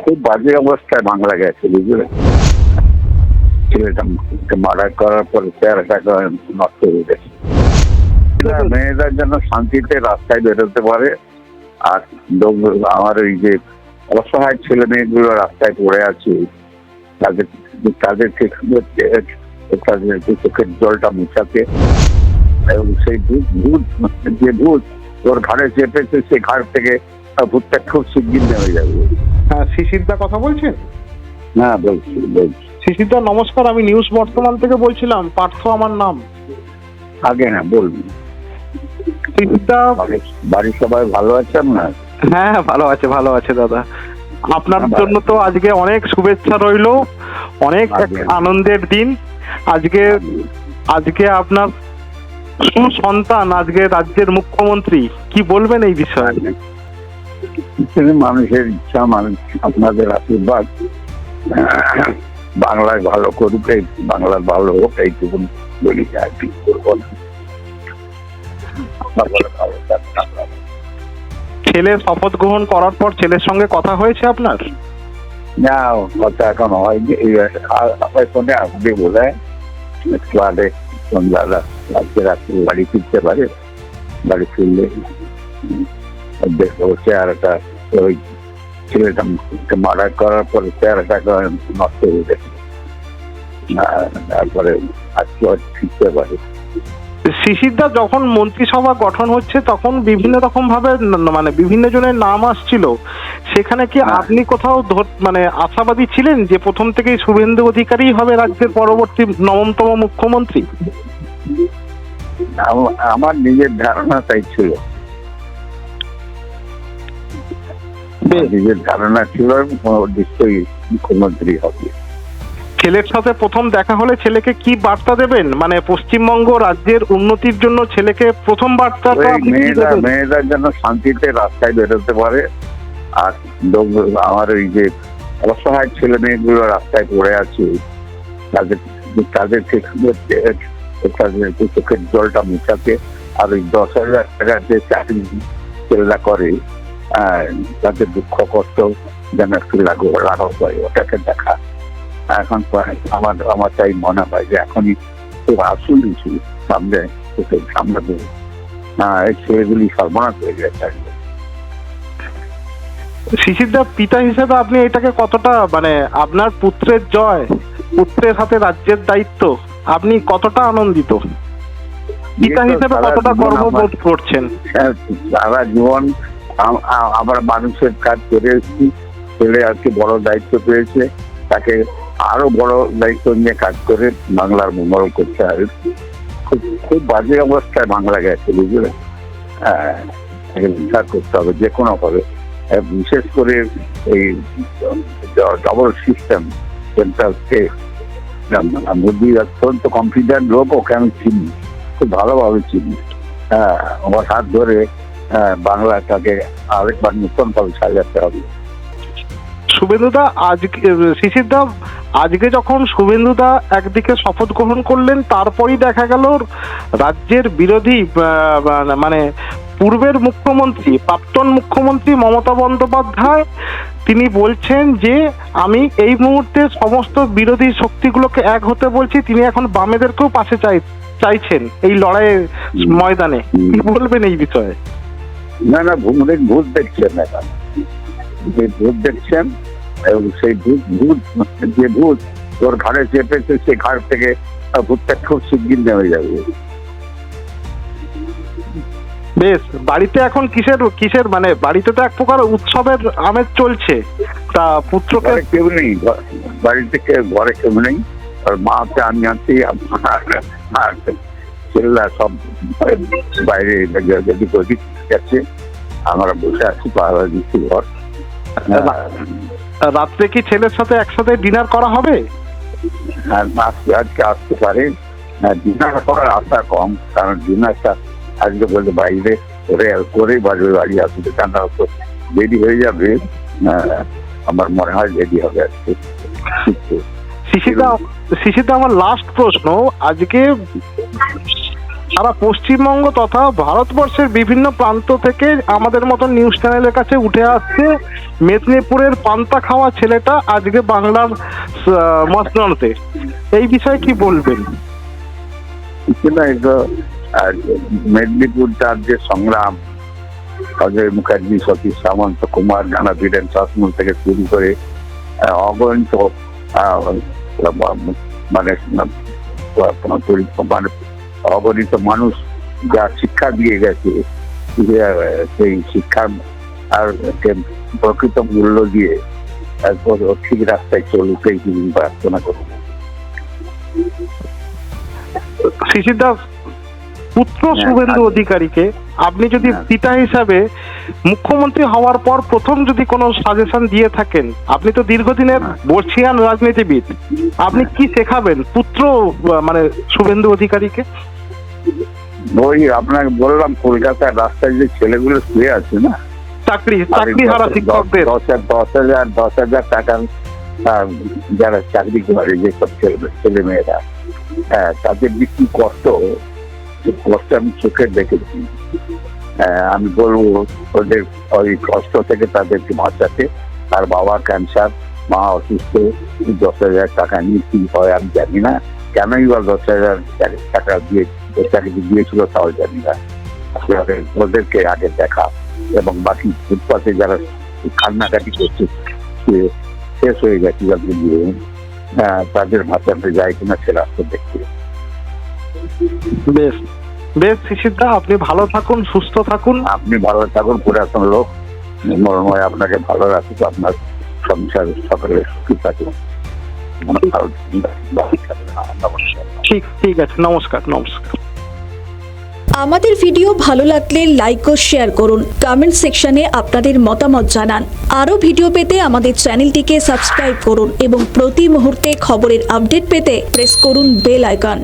খুব বাজে অবস্থায় বাংলা গেছে, বুঝলে। ছেলেটা মার্ডার করার পরে চেহারাটাকে নষ্ট হয়ে গেছে। মেয়েরা যেন শান্তিতে রাস্তায় বেরোতে পারে, আর আমার ওই যে অসহায় ছেলে মেয়েগুলো রাস্তায় পড়ে আছে তাদেরকে তাদের চোখের জলটা মুছাতে, এবং সেই ভূত যে ভূত ওর ঘাড়ে চেপেছে, সে ঘাড় থেকে ভূতটা খুব শিগগির নেমে যাবে। হ্যাঁ, শিশিরদা কথা বলছেন? হ্যাঁ, বলছি। শিশিরদা নমস্কার, আমি নিউজ বর্তমান থেকে বলছিলাম, পার্থ আমার নাম। আগে না বলবি। শিশিরদা, বাড়ির সবাই ভালো আছেন না? হ্যাঁ ভালো আছে দাদা। আপনার জন্য তো আজকে অনেক শুভেচ্ছা রইলো, অনেক আনন্দের দিন আজকে আপনার সুসন্তান আজকে রাজ্যের মুখ্যমন্ত্রী, কি বলবেন এই বিষয়ে? মানুষের ইচ্ছা, মানুষ আপনাদের আশীর্বাদ, বাংলায় ভালো করুক, বাংলার ভালো হোক, এইটুকু বলি। আর কি করবো না। ছেলের শপথ গ্রহণ করার পর ছেলের সঙ্গে কথা হয়েছে আপনার? না, কথা এখন হয়নি। ফোনে আসবে বলে একটু আগে সন্ধ্যাবেলা রাত্রে বাড়ি ফিরতে পারে। বাড়ি ফিরলে দেখবো চেহারাটা, ওই ছেলেটা মার্ডার করার পরে চেহারাটাকে নষ্ট হয়ে গেছে, তারপরে আজকে ফিরতে পারে। শিশিরদা, যখন মন্ত্রিসভা গঠন হচ্ছে তখন বিভিন্ন রকম ভাবে মানে বিভিন্ন জনের নাম আসছিল, সেখানে কি আপনি কোথাও মানে আশাবাদী ছিলেন যে প্রথম থেকেই শুভেন্দু অধিকারী হবে রাজ্যের পরবর্তী 9তম মুখ্যমন্ত্রী? আমার নিজের ধারণা তাই ছিল, নিজের ধারণা ছিল নিশ্চয়ই মুখ্যমন্ত্রী হবে। ছেলের সাথে প্রথম দেখা হলে ছেলেকে কি বার্তা দেবেন, মানে পশ্চিমবঙ্গ রাজ্যের উন্নতির জন্য ছেলেকে প্রথম বার্তা? মেয়েরা যেন শান্তিতে রাস্তায় বেরোতে পারে, আর আমার ওই যে অসহায় ছেলে মেয়েগুলো রাস্তায় পড়ে আছে তাদেরকে চোখের জলটা মুছাতে, আর ওই 10,000 টাকার যে চাকরি ছেলেরা করে তাদের দুঃখ কষ্ট যেন একটু লাঘব হয়, ওটাকে দেখা। এখন আমার তাই মনে হয় যে এখনই খুব আসল কিছু সামনে এই ছেলেগুলি সর্বনাশ হয়ে গেছে। শিশিরদা, পিতা হিসেবে আপনি এটাকে কতটা, মানে আপনার পুত্রের জয়, পুত্রের হাতে রাজ্যের দায়িত্ব, আপনি কতটা আনন্দিত? পিতা হিসেবে কতটা গর্ববোধ করছেন? সারা জীবন আমরা মানুষের কাজ করে এসেছি, ছেলে আজকে বড় দায়িত্ব পেয়েছে, তাকে আরো বড় দায়িত্ব নিয়ে কাজ করে বাংলার মঙ্গল করতে হবে। খুব বাজে অবস্থায় বাংলা গেছে, বুঝলে। বিচার করতে হবে যে কোনো ভাবে, বিশেষ করে এই double system central state. Modi অত্যন্ত কনফিডেন্ট লোক, ওকে আমি চিনি, খুব ভালোভাবে চিনি। আমার হাত ধরে বাংলাটাকে আরেকবার নতুন ভাবে সাজাতে হবে। শুভেন্দুদা, শিশিরদা, আজকে যখন শুভেন্দুদা একদিকে শপথ গ্রহণ করলেন, তারপরই দেখা গেল রাজ্যের বিরোধী মানে পূর্বের মুখ্যমন্ত্রী, প্রাক্তন মুখ্যমন্ত্রী মমতা বন্দ্যোপাধ্যায়, তিনি বলছেন যে আমি এই মুহূর্তে সমস্ত বিরোধী শক্তিগুলোকে এক হতে বলছি। তিনি এখন বামেদেরকেও পাশে চাইছেন এই লড়াইয়ের ময়দানে। কি বলবেন এই বিষয়ে? না, ভূত দেখছেন, এখন ভূত দেখছেন, এবং সেই যে ভূত ওর ঘাড়ে চেপেছে, সে ঘাড় থেকে ভূতটা খুব শিগগির নেমে যাবে। বেশ, বাড়িতে এখন কিসের মানে বাড়িতে তো এক প্রকার উৎসবের আমেজ চলছে। তা পুত্রকে কেউ নেই বাড়িতে, ঘরে কেউ নেই, আর মাকে আমি আছি, ছেলেরা সব বাইরে গেছে, আমরা বসে আছি, পাহারা দিচ্ছি ঘর। রাত্রে কি ছেলের সাথে একসাথে ডিনার করা হবে? আজকে আসতে পারে, ডিনার করার আশা কম, কারণ ডিনারটা আজকে বলে বাইরে করে বাড়ি আসবে, কেন দেরি হয়ে যাবে। আমার মনে হয় দেরি হবে আজকে। শিশিরদা, আমার লাস্ট প্রশ্ন, আজকে সারা পশ্চিমবঙ্গ তথা ভারতবর্ষের বিভিন্ন প্রান্ত থেকে আমাদের মতন নিউজ চ্যানেলের কাছে উঠে আসছে মেদিনীপুরের পান্তা খাওয়া ছেলেটা আজকে বাংলার মসনদে। এই বিষয়ে কি বলবেন? আর মেদিনীপুর তার যে সংগ্রাম, অজয় মুখার্জি, সতীশ সামন্ত, কুমার জানা, বীরেন শাসমল থেকে শুরু করে অগণিত মানে মানে অগণিত মানুষ যা শিক্ষা দিয়ে গেছে, সেই শিক্ষার আর প্রকৃত মূল্য দিয়ে ঠিক রাস্তায় চলুক এই প্রার্থনা করব। শিশির দাস, পুত্র শুভেন্দু অধিকারীকে আপনি যদি পিতা হিসাবে মুখ্যমন্ত্রী হওয়ার পর প্রথম যদি কোনো সাজেশন দিয়ে থাকেন, আপনি তো দীর্ঘদিনের বর্ষিয়ান রাজনীতিবিদ, আপনি কি শেখাবেন পুত্র মানে শুভেন্দু অধিকারীকে? ওই আপনাকে বললাম, কলকাতার রাস্তায় যে ছেলেগুলো শুয়ে আছে না, চাকরি হারা শিক্ষকদের 10,000 টাকা যারা চাকরি করে, যেসব ছেলে মেয়েরা, হ্যাঁ, তাদের যে কি কষ্ট আমি চোখে দেখেছি। আমি বলবো ওদের ওই কষ্ট থেকে তাদেরকে বাঁচাতে। তার বাবা ক্যান্সার, মা অসুস্থ, 10,000 টাকা নিয়ে কি হয় আমি জানি না, কেনই বা 10,000 টাকা দিয়ে চাকরি দিয়েছিল তাও জানি না। ওদেরকে আগে দেখা, এবং বাকি ফুটপাতে যারা কান্নাকাটি করছে, শেষ হয়ে গেছে যাদের দিয়ে, তাদের বাঁচাতে যায় কিনা সে রাস্তা দেখতে। বেশ বেশ শিশিরদা, আপনি ভালো থাকুন, সুস্থ থাকুন। আপনি ভালো থাকুন, পুরাতন লোক, মরময় আপনাকে ভালো রাখুক, আপনার সংসার সকলে সুখী থাকুন। ঠিক আছে, নমস্কার। আমাদের ভিডিও ভালো লাগলে লাইক ও শেয়ার করুন, কমেন্ট সেকশনে আপনাদের মতামত জানান। আরও ভিডিও পেতে আমাদের চ্যানেলটিকে সাবস্ক্রাইব করুন এবং প্রতি মুহূর্তে খবরের আপডেট পেতে প্রেস করুন বেল আইকন।